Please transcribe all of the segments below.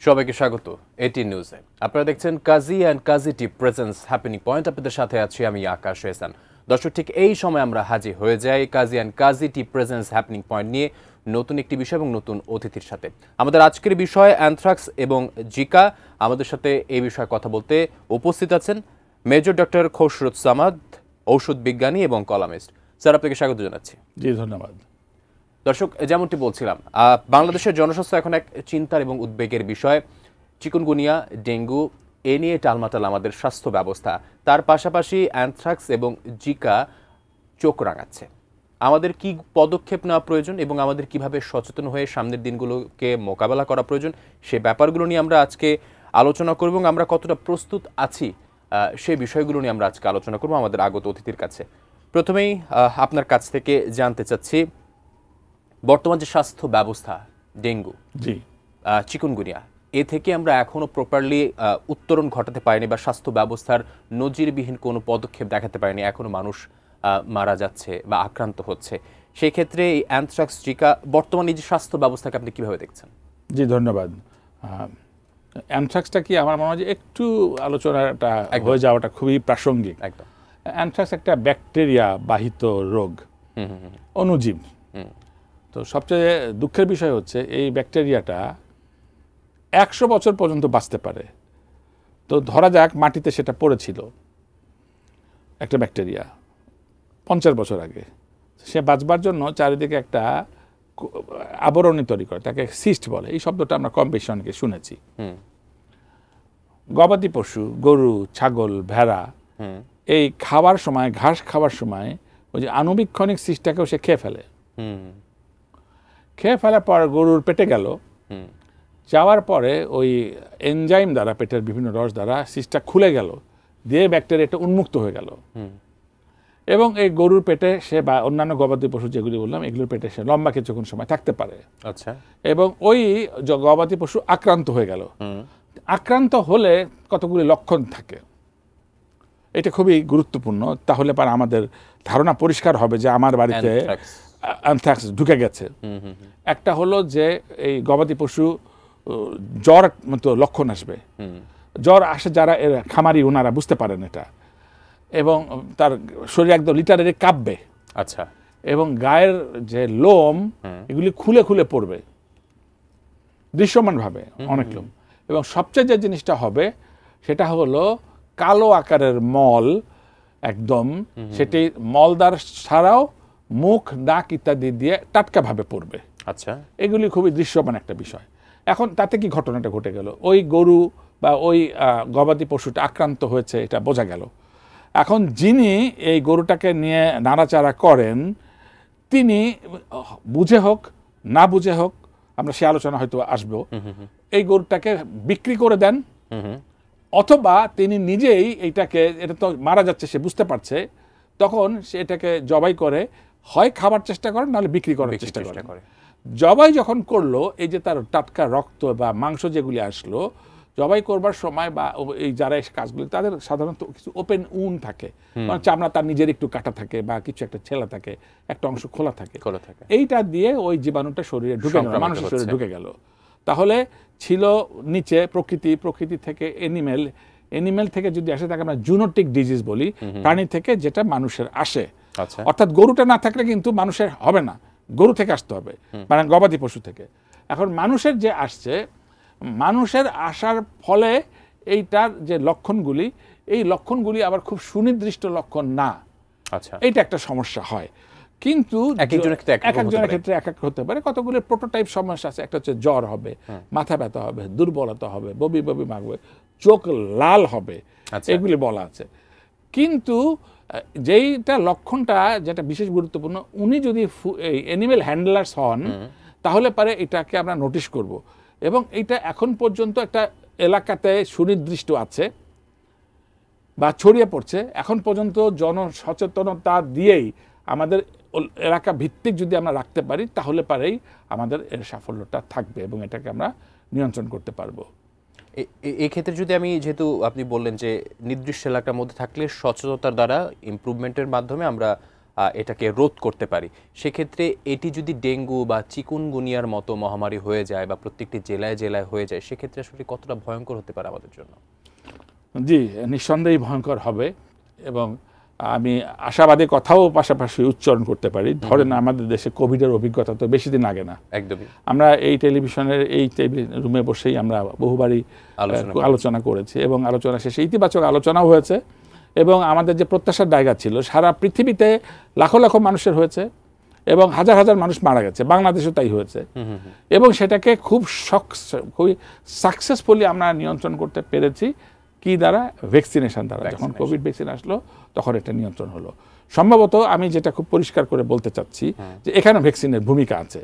সবাইকে স্বাগত এটি নিউজে। আপনারা দেখছেন Kazi and Kazi T presents happening point. আপনাদের সাথে আছি আমি আকাশ এহসান। দর্শক, ঠিক এই সময় আমরা হাজির হয়ে যাই Kazi and Kazi T presents happening point নিয়ে নতুন একটি বিষয় এবং নতুন অতিথির সাথে। আমাদের আজকের বিষয় অ্যানথ্রাক্স এবং জিকা। আমাদের সাথে এই বিষয়ে কথা বলতে উপস্থিত আছেন মেজর ডক্টর খসরুজ্জামান, ঔষধ বিজ্ঞানী এবং কলামিস্ট। স্যার, আপনাকে স্বাগত জানাচ্ছি। জি, ধন্যবাদ। দর্শক, যেমনটি বলছিলাম, বাংলাদেশের জনস্বাস্থ্য এখন এক চিন্তার এবং উদ্বেগের বিষয়। চিকুনগুনিয়া, ডেঙ্গু এ নিয়ে টালমাটাল আমাদের স্বাস্থ্য ব্যবস্থা। তার পাশাপাশি অ্যানথ্রাক্স এবং জিকা চোখ রাঙাচ্ছে। আমাদের কি পদক্ষেপ নেওয়া প্রয়োজন এবং আমাদের কিভাবে সচেতন হয়ে সামনের দিনগুলোকে মোকাবেলা করা প্রয়োজন, সে ব্যাপারগুলো নিয়ে আমরা আজকে আলোচনা করব এবং আমরা কতটা প্রস্তুত আছি সেই বিষয়গুলো নিয়ে আমরা আজকে আলোচনা করব আমাদের আগত অতিথির কাছে। প্রথমেই আপনার কাছ থেকে জানতে চাচ্ছি, বর্তমান যে স্বাস্থ্য ব্যবস্থা, ডেঙ্গু, জি, চিকুনগুনিয়া, এ থেকে আমরা এখনো প্রপারলি উত্তরণ ঘটাতে পারিনি বা স্বাস্থ্য ব্যবস্থার নজিরবিহীন কোনো পদক্ষেপ দেখাতে পারিনি। এখনো মানুষ মারা যাচ্ছে বা আক্রান্ত হচ্ছে। সেই ক্ষেত্রে এই অ্যানথ্রাক্স, জিকা, বর্তমানে যে স্বাস্থ্য ব্যবস্থাকে আপনি কিভাবে দেখছেন? জি, ধন্যবাদ। অ্যানথ্রাক্সটা কি আমার মনে হয় যে একটু আলোচনাটা হয়ে যাওয়াটা খুবই প্রাসঙ্গিক। একদম। অ্যানথ্রাক্স একটা ব্যাকটেরিয়া বাহিত রোগ, অণুজীব। তো সবচেয়ে দুঃখের বিষয় হচ্ছে এই ব্যাকটেরিয়াটা 100 বছর পর্যন্ত বাঁচতে পারে। তো ধরা যাক মাটিতে সেটা পড়েছিল একটা ব্যাকটেরিয়া 50 বছর আগে, সে বাঁচবার জন্য চারিদিকে একটা আবরণী তৈরি করে, তাকে সিস্ট বলে। এই শব্দটা আমরা কম বেশি অনেকে শুনেছি। গবাদি পশু, গরু, ছাগল, ভেড়া এই খাওয়ার সময়, ঘাস খাওয়ার সময় ওই যে আণুবীক্ষণিক সিস্টটাকেও সে খেয়ে ফেলে। খেয়ে ফেলার পর গরুর পেটে গেল, যাওয়ার পরে ওই এনজাইম দ্বারা, পেটের বিভিন্ন রস দ্বারা সিস্টটা খুলে গেল, দিয়ে ব্যাকটেরিয়াটা উন্মুক্ত হয়ে গেল। এবং এই গরুর পেটে সে বা অন্যান্য গবাদি পশু যেগুলি বললাম, এগুলোর পেটে সে লম্বা কিছুক্ষণ সময় থাকতে পারে। আচ্ছা। এবং ওই গবাদি পশু আক্রান্ত হয়ে গেল। আক্রান্ত হলে কতগুলি লক্ষণ থাকে, এটা খুবই গুরুত্বপূর্ণ। তাহলে পর আমাদের ধারণা পরিষ্কার হবে যে আমার বাড়িতে অ্যানথ্রাক্স ঢুকে গেছে। একটা হলো যে এই গবাদি পশু জ্বর মতো লক্ষণ আসবে। জ্বর আসে যারা খামারি, ওনারা বুঝতে পারেন এটা। এবং তার শরীর একদম লিটারে কাঁপবে। আচ্ছা। এবং গায়ের যে লোম এগুলি খুলে খুলে পড়বে দৃশ্যমান ভাবে, অনেক লোম। এবং সবচেয়ে যে জিনিসটা হবে সেটা হলো কালো আকারের মল, একদম সেটি মলদার ছাড়াও মুখ, নাক ইত্যাদি দিয়ে টাটকা ভাবে পড়বে। আচ্ছা। এগুলি খুবই দৃশ্যমান একটা বিষয়। এখন তাতে কি ঘটনাটা ঘটে গেল, ওই গরু বা ওই গবাদি পশুটা আক্রান্ত হয়েছে, এটা বোঝা গেল। এখন যিনি এই গরুটাকে নিয়ে নাড়াচাড়া করেন, তিনি বুঝে হোক না বুঝে হোক, আমরা সে আলোচনা হয়তো আসবো, এই গরুটাকে বিক্রি করে দেন, অথবা তিনি নিজেই এইটাকে, এটা তো মারা যাচ্ছে সে বুঝতে পারছে, তখন সে এটাকে জবাই করে হয় খাবার চেষ্টা করেন, নাহলে বিক্রি করার চেষ্টা করে। জবাই যখন করলো, এই যে তার টাটকা রক্ত বা মাংস যেগুলি আসলো, জবাই করবার সময় বা এই যারা এই কাজগুলি, তাদের সাধারণত কিছু ওপেন উন থাকে, চামড়া তার নিজের একটু কাটা থাকে বা কিছু একটা ছেলা থাকে, একটা অংশ খোলা থাকে। এইটা দিয়ে ওই জীবাণুটা শরীরে ঢুকে গেল, মানুষের শরীরে ঢুকে গেল। তাহলে ছিল নিচে প্রকৃতি থেকে এনিমেল থেকে যদি আসে তাকে আমরা জুনোটিক ডিজিজ বলি, প্রাণী থেকে যেটা মানুষের আসে। অর্থাৎ গরুটা না থাকলে কিন্তু মানুষের হবে না, গরু থেকে আসতে হবে, মানে গবাদি পশু থেকে। এখন মানুষের যে আসছে, মানুষের আসার ফলে এইটার যে লক্ষণগুলি, এই লক্ষণগুলি আবার খুব সুনির্দিষ্ট লক্ষণ না। আচ্ছা। এইটা একটা সমস্যা হয়। কিন্তু এক একজনের ক্ষেত্রে এক এক হতে পারে। কতগুলো প্রোটোটাইপ সমস্যা আছে। একটা হচ্ছে জ্বর হবে, মাথা ব্যথা হবে, দুর্বলতা হবে, বমি বমি মাগবে, চোখ লাল হবে, এগুলি বলা আছে। কিন্তু যেইটা লক্ষণটা যেটা বিশেষ গুরুত্বপূর্ণ, উনি যদি এই অ্যানিমেল হ্যান্ডলার্স হন, তাহলে পারে এটাকে আমরা নোটিশ করব। এবং এইটা এখন পর্যন্ত একটা এলাকাতে সুনির্দিষ্ট আছে বা ছড়িয়ে পড়ছে। এখন পর্যন্ত জনসচেতনতা দিয়েই আমাদের এলাকা ভিত্তিক যদি আমরা রাখতে পারি, তাহলে পারেই আমাদের এর সাফল্যটা থাকবে এবং এটাকে আমরা নিয়ন্ত্রণ করতে পারবো। এই ক্ষেত্রে যদি আমি, যেহেতু আপনি বললেন যে নির্দিষ্ট এলাকার মধ্যে থাকলে সচেতনতার দ্বারা, ইমপ্রুভমেন্টের মাধ্যমে আমরা এটাকে রোধ করতে পারি, সেক্ষেত্রে এটি যদি ডেঙ্গু বা চিকুনগুনিয়ার মতো মহামারী হয়ে যায় বা প্রত্যেকটি জেলায় জেলায় হয়ে যায়, সেক্ষেত্রে আসলে কতটা ভয়ঙ্কর হতে পারে আমাদের জন্য? জি, নিঃসন্দেহে ভয়ঙ্কর হবে। এবং আমি আশাবাদী কথাও পাশাপাশি উচ্চারণ করতে পারি। ধরেন আমাদের দেশে কোভিডের অভিজ্ঞতা তো বেশি দিন আগে না। একদমই। আমরা এই টেলিভিশনের এই রুমে বসেই আমরা বহুবারই আলোচনা করেছি এবং আলোচনা শেষে ইতিবাচক আলোচনাও হয়েছে। এবং আমাদের যে প্রত্যাশার জায়গা ছিল, সারা পৃথিবীতে লাখো লাখো মানুষের হয়েছে এবং হাজার হাজার মানুষ মারা গেছে, বাংলাদেশেও তাই হয়েছে। এবং সেটাকে খুবই সাকসেসফুলি আমরা নিয়ন্ত্রণ করতে পেরেছি কি দ্বারা? ভ্যাকসিনেশন দ্বারা। যখন কোভিড ভ্যাকসিন আসলো তখন এটা নিয়ন্ত্রণ হলো। সম্ভবত আমি যেটা খুব পরিষ্কার করে বলতে চাচ্ছি যে এখানে ভ্যাকসিনের ভূমিকা আছে।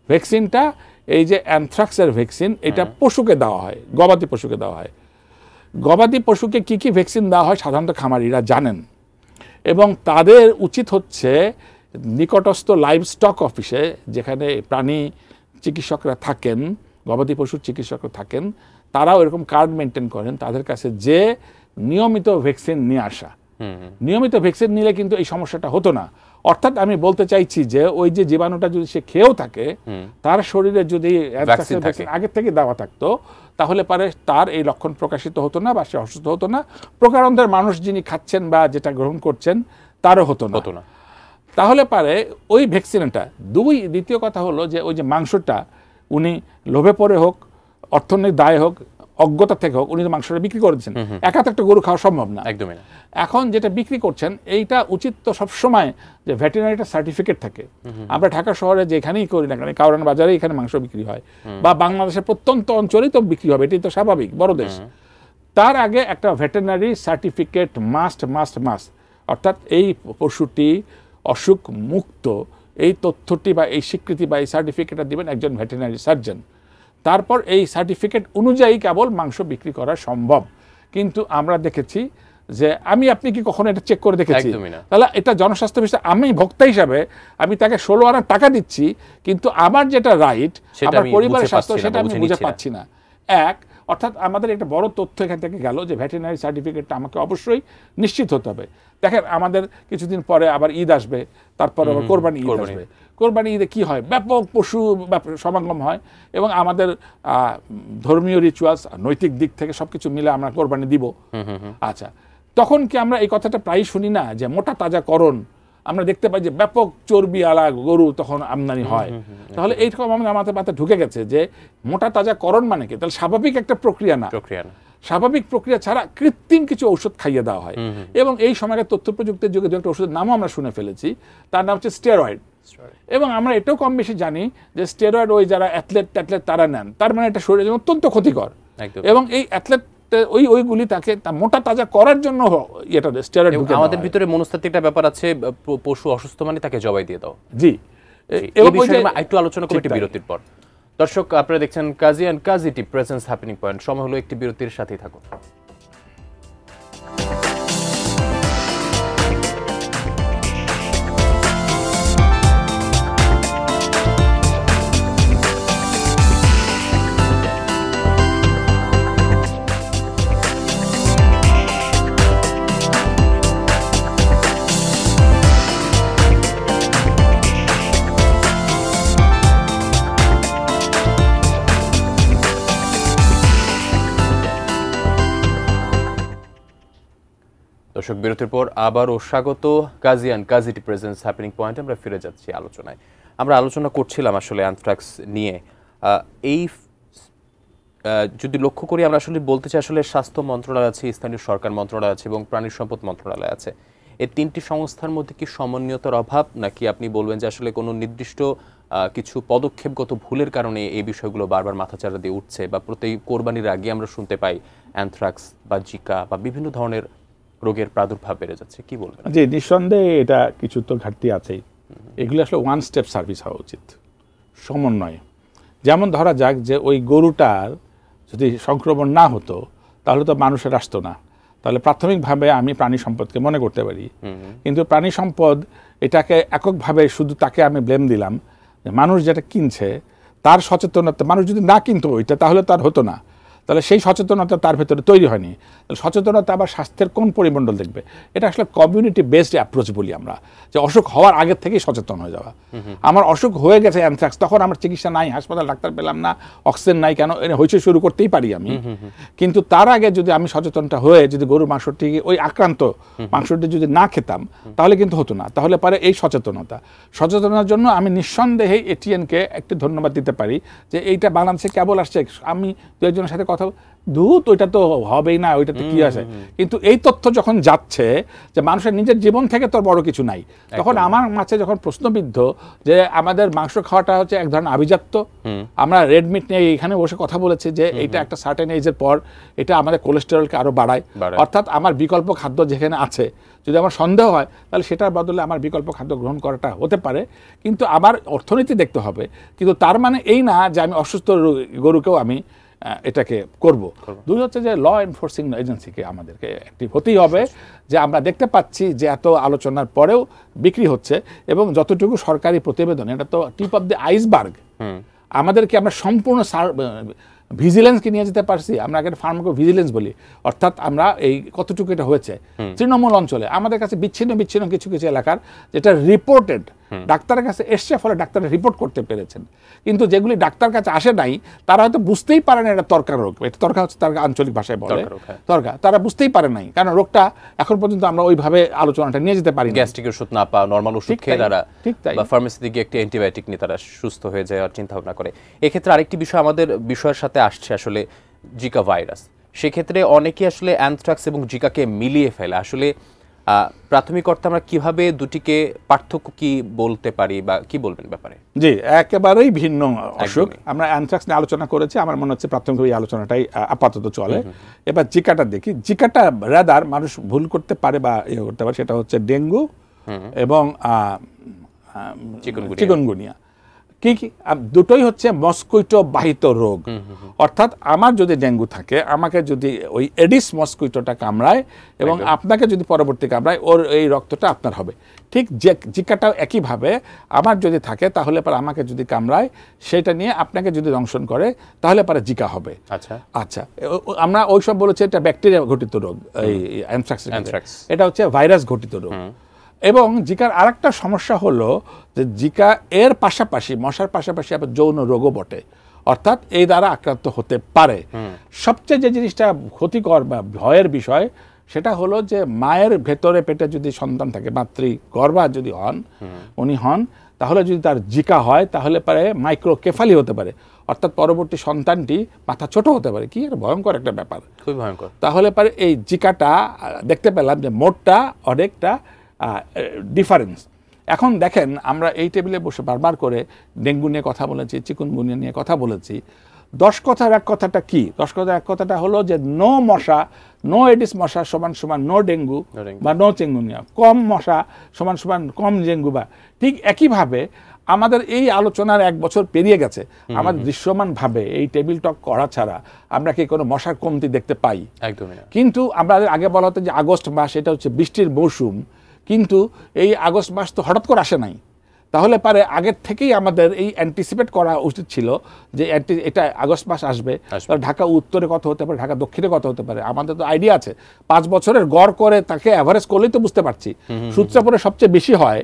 ভ্যাকসিনটা এই যে অ্যানথ্রাক্সের ভ্যাকসিন, এটা পশুকে দেওয়া হয়, গবাদি পশুকে দেওয়া হয়। গবাদি পশুকে কি কি ভ্যাকসিন দেওয়া হয় সাধারণত খামারিরা জানেন, এবং তাদের উচিত হচ্ছে নিকটস্থ লাইভ স্টক অফিসে, যেখানে প্রাণী চিকিৎসকরা থাকেন, গবাদি পশুর চিকিৎসকরা থাকেন, তারাও এরকম কার্ড মেনটেন করেন, তাদের কাছে যে নিয়মিত ভ্যাকসিন নিয়ে আসা। নিয়মিত ভ্যাকসিন নিলে কিন্তু এই সমস্যাটা হতো না। অর্থাৎ আমি বলতে চাইছি যে ওই যে জীবাণুটা যদি সে খেয়েও থাকে, তার শরীরে যদি আগের থেকে দেওয়া থাকতো, তাহলে পারে তার এই লক্ষণ প্রকাশিত হতো না বা সে অসুস্থ হতো না। প্রকারান্তর মানুষ যিনি খাচ্ছেন বা যেটা গ্রহণ করছেন তারও হতো না। তাহলে পারে ওই ভ্যাকসিনটা দ্বিতীয় কথা হলো যে ওই যে মাংসটা উনি লোভে পড়ে হোক, অর্থনৈতিক দায় হোক, অজ্ঞতা থেকে হোক, উনি তো মাংসটা বিক্রি করে দিচ্ছেন। একা তো একটা গরু খাওয়া সম্ভব না, একদমই না। এখন যেটা বিক্রি করছেন এইটা উচিত তো সবসময় যে ভেটেরিনারিটা সার্টিফিকেট থাকে। আমরা ঢাকা শহরে যেখানেই করি না কেন, কারণ বাজারে এখানে মাংস বিক্রি হয়, বা বাংলাদেশের প্রত্যন্ত অঞ্চলেই তো বিক্রি হবে, এটাই তো স্বাভাবিক, বড় দেশ। তার আগে একটা ভেটেরিনারি সার্টিফিকেট মাস্ট। অর্থাৎ এই পশুটি অসুখ মুক্ত, এই তথ্যটি বা এই স্বীকৃতি বা এই সার্টিফিকেটটা দিবেন একজন ভেটেরিনারি সার্জন। তারপর এই সার্টিফিকেট অনুযায়ী কেবল মাংস বিক্রি করা সম্ভব। কিন্তু আমরা দেখেছি যে আপনি কি কখনো এটা চেক করে দেখেছি? তাহলে এটা জনস্বাস্থ্য বিষয়ে আমি ভোক্তা হিসাবে আমি তাকে 16 আনা টাকা দিচ্ছি, কিন্তু আমার যেটা রাইট, আমার পরিবারের স্বাস্থ্য, সেটা আমি বুঝে পাচ্ছি না। অর্থাৎ আমাদের একটা বড় তথ্য এখান থেকে গেল যে ভেটেরিনারি সার্টিফিকেটটা আমাকে অবশ্যই নিশ্চিত হতে হবে। দেখেন আমাদের কিছুদিন পরে আবার ঈদ আসবে, তারপর আবার কোরবানি ঈদ আসবে। কোরবানি ঈদে কি হয়? ব্যাপক পশু সমাগম হয়, এবং আমাদের ধর্মীয় রিচুয়ালস, নৈতিক দিক থেকে সবকিছু মিলে আমরা কোরবানি দিব। আচ্ছা, তখন কি আমরা এই কথাটা প্রায় শুনি না যে মোটা তাজাকরণ? আমরা দেখতে পাই যে ব্যাপক চর্বি আলা গরু তখন আমদানি হয়। তাহলে এইরকম আমাদের মাথায় ঢুকে গেছে যে মোটা তাজাকরণ মানে কি? তাহলে স্বাভাবিক একটা প্রক্রিয়া না। স্বাভাবিক প্রক্রিয়া ছাড়া কৃত্রিম কিছু ঔষধ খাইয়ে দেওয়া হয়। এবং এই সময়কার তথ্য প্রযুক্তির যুগে একটা ওষুধের নামও আমরা শুনে ফেলেছি, তার নাম হচ্ছে স্টেরয়েড। এবং আমরা এটাও কম বেশি জানি যে স্টেরয়েড ওই যারা অ্যাথলেট তারা নেন, তার মানে এটা শরীরের জন্য অত্যন্ত ক্ষতিকর। এবং এই অ্যাথলেট ওইগুলি তাকে মোটা তাজা করার জন্য এটা স্টেরয়েড। আমাদের ভিতরে মনস্তাত্ত্বিক একটা ব্যাপার আছে, পশু অসুস্থ মানে তাকে জবাই দিয়ে দাও। জি, এই বিষয়ে একটু আলোচনা করব একটি বিরতির পর। দর্শক, আপনারা দেখছেন Kazi and Kazi tip presents happening point. সময় হলো একটি বিরতির, সাথেই থাকুন। দর্শক, বিরতির পর আবারও স্বাগত Kazi and Kazi tip presents happening point. আমরা ফিরে যাচ্ছি আলোচনায়। আমরা আলোচনা করছিলাম আসলে অ্যানথ্রাক্স নিয়ে। এই যদি লক্ষ্য করি, আমরা আসলে বলতে চাই আসলে স্বাস্থ্য মন্ত্রণালয় আছে, স্থানীয় সরকার মন্ত্রণালয় আছে এবং প্রাণী সম্পদ মন্ত্রণালয় আছে। এই তিনটি সংস্থার মধ্যে কি সমন্বয়তার অভাব, নাকি আপনি বলবেন যে আসলে কোনো নির্দিষ্ট কিছু পদক্ষেপগত ভুলের কারণে এই বিষয়গুলো বারবার মাথাচাড়া দিয়ে উঠছে, বা প্রতি কোরবানির আগে আমরা শুনতে পাই অ্যানথ্রাক্স বা জিকা বা বিভিন্ন ধরনের রোগের প্রাদুর্ভাব বেড়ে যাচ্ছে? কি বলবেন? জি, নিঃসন্দেহে এটা কিছু তো ঘাটতি আছেই। এগুলো আসলে ওয়ান স্টেপ সার্ভিস হওয়া উচিত, সমন্বয়। যেমন ধরা যাক যে ওই গরুটার যদি সংক্রমণ না হতো তাহলে তো মানুষের আসতো না, তাহলে প্রাথমিকভাবে আমি প্রাণী সম্পদকে মনে করতে পারি। কিন্তু প্রাণী সম্পদ এটাকে এককভাবে শুধু তাকে আমি ব্লেম দিলাম, যে মানুষ যেটা কিনছে তার সচেতনতা, মানুষ যদি না কিনতো ওইটা তাহলে তার হতো না। তাহলে সেই সচেতনতা তার ভেতরে তৈরি হয়নি। তাহলে সচেতনতা আবার স্বাস্থ্যের কোন পরিমণ্ডল দেখবে? এটা আসলে কমিউনিটি বেসড অ্যাপ্রোচ বলি আমরা, যে অসুখ হওয়ার আগের থেকেই সচেতন হয়ে যাওয়া। আমার অসুখ হয়ে গেছে অ্যানথ্রাক্স, তখন আমার চিকিৎসা নাই, হাসপাতাল ডাক্তার পেলাম না, অক্সিজেন নাই, কেন হইচই শুরু করতেই পারি আমি। কিন্তু তার আগে যদি আমি সচেতনটা হয়ে যদি গরুর মাংসটি ওই আক্রান্ত মাংসটি যদি না খেতাম তাহলে কিন্তু হতো না। তাহলে পারে এই সচেতনতার জন্য আমি নিঃসন্দেহে এটিএনকে একটি ধন্যবাদ দিতে পারি যে এইটা বাংলাদেশে কেবল আসছে। আমি দু একজনের সাথে কথা ধূত ওইটা তো হবেই না, ওইটাতে কি আছে, কিন্তু এই তথ্য যখন যাচ্ছে যে মানুষের নিজের জীবন থেকে তোর বড় কিছু নাই, তখন আমার মাঝে যখন প্রশ্নবিদ্ধ যে আমাদের মাংস খাওয়াটা হচ্ছে এক ধরনের আভিজাত্য। আমরা রেড মিট নিয়ে এখানে বসে কথা বলেছি যে এটা একটা সার্টেন এজের পর এটা আমাদের কোলেস্টেরলকে আরো বাড়ায়। অর্থাৎ আমার বিকল্প খাদ্য যেখানে আছে, যদি আমার সন্দেহ হয় তাহলে সেটার বদলে আমার বিকল্প খাদ্য গ্রহণ করাটা হতে পারে, কিন্তু আমার অর্থনীতি দেখতে হবে। কিন্তু তার মানে এই না যে আমি অসুস্থ গরুকেও আমি এটাকে করব। দুই হচ্ছে যে ল এনফোর্সিং এজেন্সিকে আমাদেরকে অ্যাক্টিভ হতেই হবে, যে আমরা দেখতে পাচ্ছি যে এত আলোচনার পরেও বিক্রি হচ্ছে, এবং যতটুকু সরকারি প্রতিবেদন, এটা তো টিপ অফ দ্য আইসবার্গ। আমাদেরকে আমরা সম্পূর্ণ ভিজিলেন্সকে নিয়ে যেতে পারছি। আমরা আগে ফার্মাকো ভিজিলেন্স বলি, অর্থাৎ আমরা এই কতটুকু এটা হয়েছে তৃণমূল অঞ্চলে আমাদের কাছে বিচ্ছিন্ন কিছু কিছু এলাকার যেটা রিপোর্টেড ডাক্তারের কাছে এসছে, ফলে ডাক্তার রিপোর্ট করতে পেরেছেন। কিন্তু যেগুলি ডাক্তার কাছে আসে নাই তারা হয়তো বুঝতেই পারে না এটা তরকা রোগ। এটা তরকা হচ্ছে তার আঞ্চলিক ভাষায় বলে তরকা, তারা বুঝতেই পারে নাই, কারণ রোগটা এখন পর্যন্ত আমরা ওইভাবে আলোচনাটা নিয়ে যেতে পারি। গ্যাস্ট্রিক ওষুধ না পাওয়া, নরমাল ওষুধ খেয়ে তারা বা ফার্মেসি থেকে একটি অ্যান্টিবায়োটিক নিয়ে তারা সুস্থ হয়ে যায় আর চিন্তা ভাবনা করে। এক্ষেত্রে আরেকটি বিষয় আমাদের বিষয়ের সাথে আসছে আসলে জিকা ভাইরাস। সেক্ষেত্রে অনেকে আসলে অ্যানথ্রাক্স এবং জিকাকে মিলিয়ে ফেলে। আসলে প্রাথমিক অর্থে আমরা কিভাবে দুটিকে পার্থক্য কি বলতে পারি বা কি বলবেন ব্যাপারে? জি, একেবারেই ভিন্ন অসুখ। আমরা অ্যানথ্রাক্স নিয়ে আলোচনা করেছি, আমার মনে হচ্ছে প্রাথমিক এই আলোচনাটাই আপাতত চলে। এবার জিকাটা দেখি। জিকাটা রাদার মানুষ ভুল করতে পারে বা ইয়ে করতে পারে, সেটা হচ্ছে ডেঙ্গু এবং চিকুনগুনিয়া। কি দুটোই হচ্ছে মস্কুইটো বাহিত রোগ। অর্থাৎ আমার যদি ডেঙ্গু থাকে, আমাকে যদি ওই এডিস মস্কুইটোটা কামড়ায় এবং আপনাকে যদি পরবর্তী কামড়ায়, ওর এই রক্তটা আপনার হবে। ঠিক জিকাটাও একইভাবে আমার যদি থাকে তাহলে পরে আমাকে যদি কামড়ায়, সেটা নিয়ে আপনাকে যদি দংশন করে তাহলে পরে জিকা হবে। আচ্ছা, আমরা ওইসব বলেছি এটা ব্যাকটেরিয়া ঘটিত রোগ। এই অ্যানথ্রাক্স এটা হচ্ছে ভাইরাস ঘটিত রোগ। এবং জিকার আরেকটা সমস্যা হলো যে জিকা এর পাশাপাশি, মশার পাশাপাশি আবার যৌন রোগও বটে, অর্থাৎ এই দ্বারা আক্রান্ত হতে পারে। সবচেয়ে যে জিনিসটা ক্ষতিকর বা ভয়ের বিষয় সেটা হলো যে মায়ের ভেতরে পেটে যদি সন্তান থাকে, মাতৃগর্ভা যদি উনি হন, তাহলে যদি তার জিকা হয় তাহলে পারে মাইক্রোকেফালি হতে পারে, অর্থাৎ পরবর্তী সন্তানটি মাথা ছোট হতে পারে। কি ভয়ঙ্কর একটা ব্যাপার, খুবই ভয়ঙ্কর। তাহলে পারে এই জিকাটা দেখতে পেলাম যে মোটটা অনেকটা ডিফারেন্স। এখন দেখেন, আমরা এই টেবিলে বসে বারবার করে ডেঙ্গু নিয়ে কথা বলেছি, চিকুনগুনিয়া নিয়ে কথা বলেছি। 10 কথার এক কথাটা কি? 10 কথার এক কথাটা হলো যে নো মশা, নো এডিস মশা সমান সমান নো ডেঙ্গু বা নো চিকুনগুনিয়া, কম মশা সমান সমান কম ডেঙ্গু। বা ঠিক একইভাবে আমাদের এই আলোচনার 1 বছর পেরিয়ে গেছে, আমাদের দৃশ্যমান ভাবে এই টেবিল টক করা ছাড়া আমরা কি কোনো মশার কমতি দেখতে পাই? একদমই না। কিন্তু আমরা আগে বলা হতো যে আগস্ট মাস এটা হচ্ছে বৃষ্টির মৌসুম, কিন্তু এই আগস্ট মাস তো হঠাৎ করে আসে নাই। তাহলে পারে আগের থেকেই আমাদের এই অ্যান্টিসিপেট করা উচিত ছিল যে এটা আগস্ট মাস আসবে। ঢাকা উত্তরে কত হতে পারে, ঢাকা দক্ষিণে কত হতে পারে, আমাদের তো আইডিয়া আছে। 5 বছরের গড় করে তাকে অ্যাভারেজ করলেই তো বুঝতে পারছি। সূত্রাপুরে সবচেয়ে বেশি হয়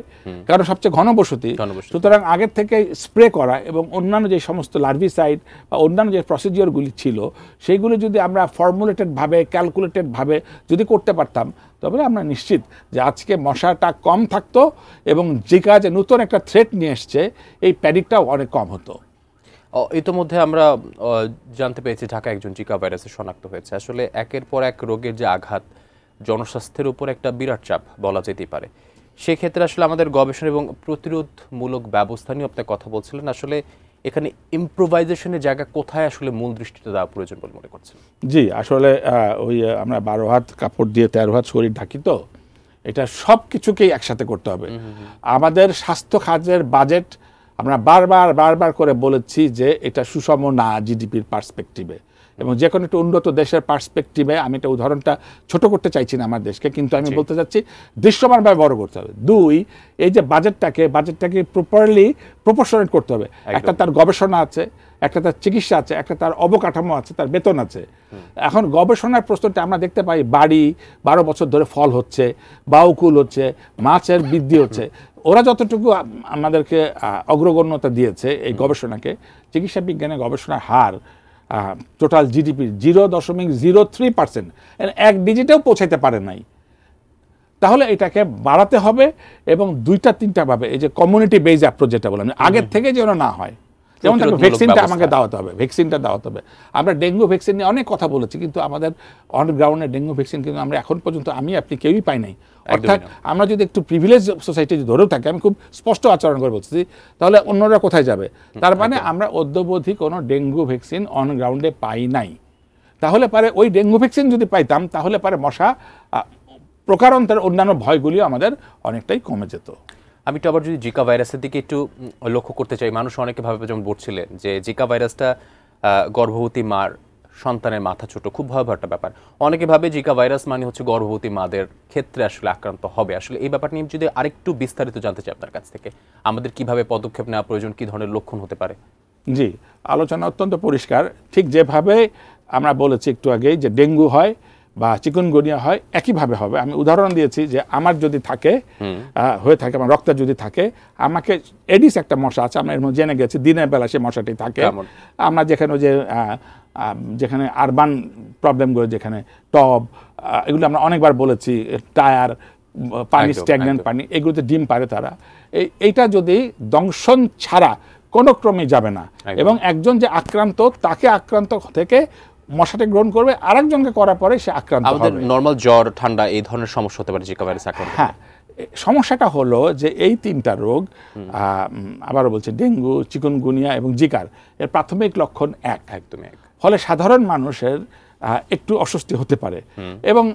কারণ সবচেয়ে ঘনবসতি। সুতরাং আগের থেকে স্প্রে করা এবং অন্যান্য যে সমস্ত লার্ভিসাইড বা অন্যান্য যে প্রসিডিওরগুলি ছিল সেইগুলি যদি আমরা ফর্মুলেটেড ভাবে, ক্যালকুলেটেড ভাবে যদি করতে পারতাম, তবে আমরা নিশ্চিত যে আজকে মশাটা কম থাকতো এবং জিকা যে নতুন একটা থ্রেট নিয়ে এসছে, এই প্যানিকটাও অনেক কম হতো। ইতোমধ্যে আমরা জানতে পেরেছি ঢাকা একজন জিকা ভাইরাসে শনাক্ত হয়েছে। আসলে একের পর এক রোগের যে আঘাত জনস্বাস্থ্যের উপর একটা বিরাট চাপ বলা যেতেই পারে। সেক্ষেত্রে আসলে আমাদের গবেষণা এবং প্রতিরোধমূলক ব্যবস্থা নিয়ে আপনি কথা বলছিলেন। আসলে এখানে ইম্প্রোভাইজেশনের জায়গা কোথায় আসলে মূল দৃষ্টিতে দেওয়া প্রয়োজন বলে মনে করছেন? জি, আসলে ওই আমরা 12 হাত কাপড় দিয়ে 13 হাত শরীর ঢাকি, তো এটা সব কিছুকেই একসাথে করতে হবে। আমাদের স্বাস্থ্য খাতের বাজেট আমরা বারবার করে বলেছি যে এটা সুষম না জিডিপির পার্সপেক্টিভে। এবং যে কোনো একটা উন্নত দেশের পার্সপেক্টিভে আমি একটা উদাহরণটা ছোট করতে চাইছি না আমার দেশকে, কিন্তু আমি বলতে চাচ্ছি দৃশ্যমানভাবে বড় করতে হবে। 2, এই যে বাজেটটাকে প্রপারলি প্রপোর্শনেট করতে হবে। একটা তার গবেষণা আছে, একটা তার চিকিৎসা আছে, একটা তার অবকাঠামো আছে, তার বেতন আছে। এখন গবেষণার প্রশ্নটা আমরা দেখতে পাই বাড়ি 12 বছর ধরে ফল হচ্ছে, বাউকুল হচ্ছে, মাছের বৃদ্ধি হচ্ছে। ওরা যতটুকু আমাদেরকে অগ্রগণ্যতা দিয়েছে এই গবেষণাকে, চিকিৎসা বিজ্ঞানে গবেষণার হার টোটাল জিডিপি 0.03%, 1 ডিজিটেও পৌঁছাইতে পারে নাই। তাহলে এটাকে বাড়াতে হবে এবং 2-3টা ভাবে, এই যে কমিউনিটি বেজ অ্যাপ্রোচ যেটা বললাম, আগের থেকে যেন না হয়। যেমন ভ্যাকসিনটা আমাকে দাওয়াতে হবে, আমরা ডেঙ্গু ভ্যাকসিন নিয়ে অনেক কথা বলেছি, কিন্তু আমাদের অন গ্রাউন্ডে ডেঙ্গু ভ্যাকসিন কিন্তু আমরা এখন পর্যন্ত আপনি কেউই পাই নাই। অর্থাৎ আমরা যদি একটু প্রিভিলেজ সোসাইটি ধরেও থাকি, আমি খুব স্পষ্ট আচরণ করে বলছি, তাহলে অন্যরা কোথায় যাবে? তার মানে আমরা অদ্যবধি কোনো ডেঙ্গু ভ্যাকসিন অন গ্রাউন্ডে পাই নাই। তাহলে পারে ওই ডেঙ্গু ভ্যাকসিন যদি পাইতাম, তাহলে পারে মশা প্রকারান্তরের অন্যান্য ভয়গুলিও আমাদের অনেকটাই কমে যেত। আমি একটু আবার যদি জিকা ভাইরাসের দিকে একটু লক্ষ্য করতে চাই, মানুষ অনেকে ভাবে, যেমন বলছিলেন যে জিকা ভাইরাসটা গর্ভবতী মার সন্তানের মাথা ছোট, খুব ভয়াবহ একটা ব্যাপার। অনেকে ভাবে জিকা ভাইরাস মানে হচ্ছে গর্ভবতী মাদের ক্ষেত্রে আসলে আক্রান্ত হবে। আসলে এই ব্যাপারটা নিয়ে যদি আরেকটু বিস্তারিত জানতে চাই আপনার কাছ থেকে, আমাদের কিভাবে পদক্ষেপ নেওয়া প্রয়োজন, কি ধরনের লক্ষণ হতে পারে? জি, আলোচনা অত্যন্ত পরিষ্কার। ঠিক যেভাবে আমরা বলেছি একটু আগেই যে ডেঙ্গু হয় বা চিকুনগুনিয়া হয়, একইভাবে হবে। আমি উদাহরণ দিয়েছি যে আমার যদি থাকে হয়ে থাকে, আমার রক্তে যদি থাকে, আমাকে এডিস একটা মশা আছে, আমরা এর মধ্যে জেনে গেছি, দিনের বেলা সে মশাটি থাকে। আমরা যেখানে আরবান প্রবলেমগুলো, যেখানে টব, এগুলো আমরা অনেকবার বলেছি, টায়ার, পানি, স্ট্যাগন্যান্ট পানি, এগুলোতে ডিম পারে তারা। এইটা যদি দংশন ছাড়া কোনো ক্রমে যাবে না, এবং একজন যে আক্রান্ত, তাকে আক্রান্ত থেকে মশাটি গ্রহণ করবে, আরেকজনকে করার পরে সে আক্রান্ত হবে। আমাদের নরমাল জ্বর, ঠান্ডা এই ধরনের সমস্যা হতে পারে জিকা ভাইরাস আক্রান্ত। হ্যাঁ, সমস্যাটা হলো যে এই 3টা রোগ, আবারও বলছি, ডেঙ্গু, চিকুনগুনিয়া এবং জিকার, এর প্রাথমিক লক্ষণ একদমই এক। ফলে সাধারণ মানুষের একটু অস্বস্তি হতে পারে। এবং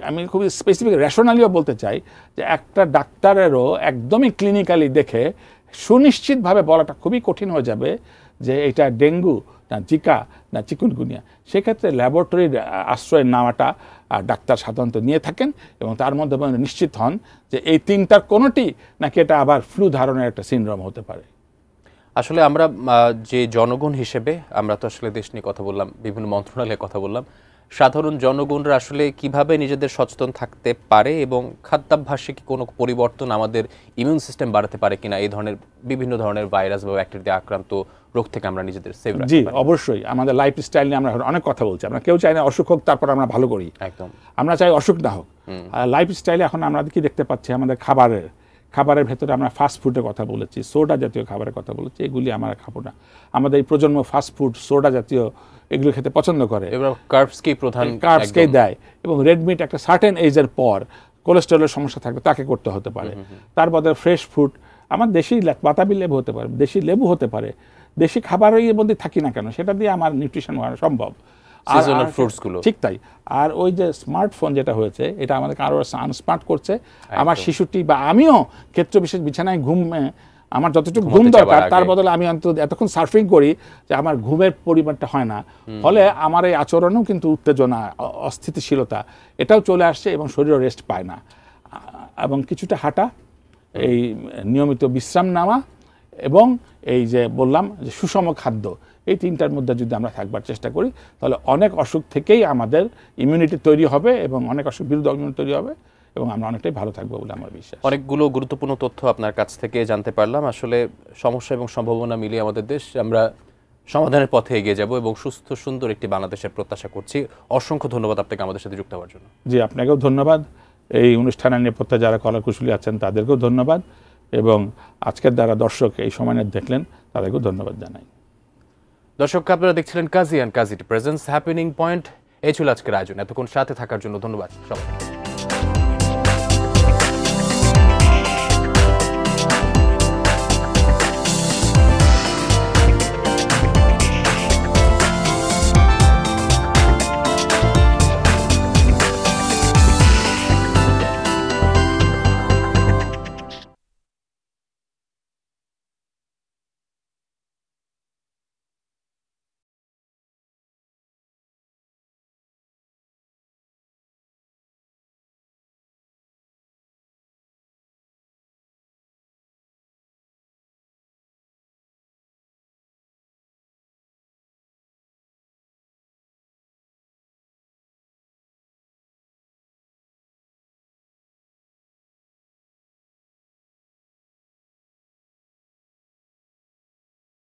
আমি খুবই স্পেসিফিক রেশনালিও বলতে চাই যে একটা ডাক্তারেরও একদমই ক্লিনিক্যালি দেখে সুনিশ্চিতভাবে বলাটা খুবই কঠিন হয়ে যাবে যে এটা ডেঙ্গু না জিকা না চিকুনগুনিয়া। সেক্ষেত্রে ল্যাবরেটরির আশ্রয় নেওয়াটা ডাক্তার সাধারণত নিয়ে থাকেন, এবং তার মধ্যে নিশ্চিত হন যে এই 3টার কোনোটি নাকি এটা আবার ফ্লু ধরনের একটা সিনড্রোম হতে পারে। আসলে আমরা যে জনগণ হিসেবে, আমরা তো আসলে দেশ নিয়ে কথা বললাম, বিভিন্ন মন্ত্রণালয়ে কথা বললাম, সাধারণ জনগণরা আসলে কিভাবে নিজেদের সচেতন থাকতে পারে এবং খাদ্যাভ্যাসে কি কোনো পরিবর্তন আমাদের ইমিউন সিস্টেম বাড়াতে পারে কিনা, এই ধরনের বিভিন্ন ধরনের ভাইরাস বা ব্যাকটেরিয়া আক্রান্ত রোগ থেকে আমরা নিজেদের সেভ রাখতে পারি? জি, অবশ্যই। আমাদের লাইফস্টাইল নিয়ে আমরা অনেক কথা বলছি। আমরা কেউ চাই না অসুখ হোক, তারপর আমরা ভালো করি। একদম, আমরা চাই অসুখ না হোক। লাইফস্টাইলে এখন আমরা কি দেখতে পাচ্ছি, আমাদের খাবারের ভেতরে আমরা ফাস্ট ফুডের কথা বলেছি, সোডা জাতীয় খাবারের কথা বলেছি, এগুলি আমরা খাবো না। আমাদের এই প্রজন্ম ফাস্ট ফুড, সোডা জাতীয় এগুলো খেতে পছন্দ করে, কার্বসকেই দেয়। এবং রেড মিট একটা সার্টেন এজের পর কোলেস্টেরলের সমস্যা থাকলে তাকে করতে হতে পারে। তার বদলে ফ্রেশ ফুড, আমার দেশি বাতাবি লেবু হতে পারে, দেশি লেবু হতে পারে, দেশি খাবারের মধ্যে থাকি না কেন, সেটা দিয়ে আমার নিউট্রিশন হওয়া সম্ভব। ঠিক তাই। আর ওই যে স্মার্টফোন যেটা হয়েছে, এটা আমাদেরকে আরো আনস্মার্ট করছে। আমার শিশুটি বা আমিও ক্ষেত্র বিশেষ বিছানায় আমার যতটুকু ঘুম দরকার, তার বদলে আমি অন্তত এতক্ষণ সার্ফিং করি যে আমার ঘুমের পরিমাণটা হয় না। ফলে আমার এই আচরণেও কিন্তু উত্তেজনা, অস্থিতিশীলতা এটাও চলে আসছে, এবং শরীরও রেস্ট পায় না। এবং কিছুটা হাঁটা, এই নিয়মিত বিশ্রাম নেওয়া, এবং এই যে বললাম যে সুষম খাদ্য, এই 3টার মধ্যে যদি আমরা থাকবার চেষ্টা করি, তাহলে অনেক অসুখ থেকেই আমাদের ইমিউনিটি তৈরি হবে, এবং অনেক অসুখ বিরুদ্ধে ইমিউনিটি তৈরি হবে, এবং আমরা অনেকটাই ভালো থাকবো বলে আমার বিশ্বাস। অনেকগুলো গুরুত্বপূর্ণ তথ্য আপনার কাছ থেকে জানতে পারলাম। আসলে সমস্যা এবং সম্ভাবনা মিলিয়ে আমাদের দেশ, আমরা সমাধানের পথে এগিয়ে যাব এবং সুস্থ সুন্দর একটি বাংলাদেশের প্রত্যাশা করছি। অসংখ্য ধন্যবাদ আপনাকে আমাদের সাথে যুক্ত হওয়ার জন্য। জি, আপনাকেও ধন্যবাদ। এই অনুষ্ঠানের নেপথ্যে যারা কলাকুশলী আছেন তাদেরকেও ধন্যবাদ, এবং আজকের দ্বারা দর্শক এই সময় দেখলেন তাদেরকেও ধন্যবাদ জানাই। দর্শক, আপনারা দেখছিলেন Kazi and Kazi presents happening point. এই ছিল আজকের আয়োজন। এতক্ষণ সাথে থাকার জন্য ধন্যবাদ সবাই।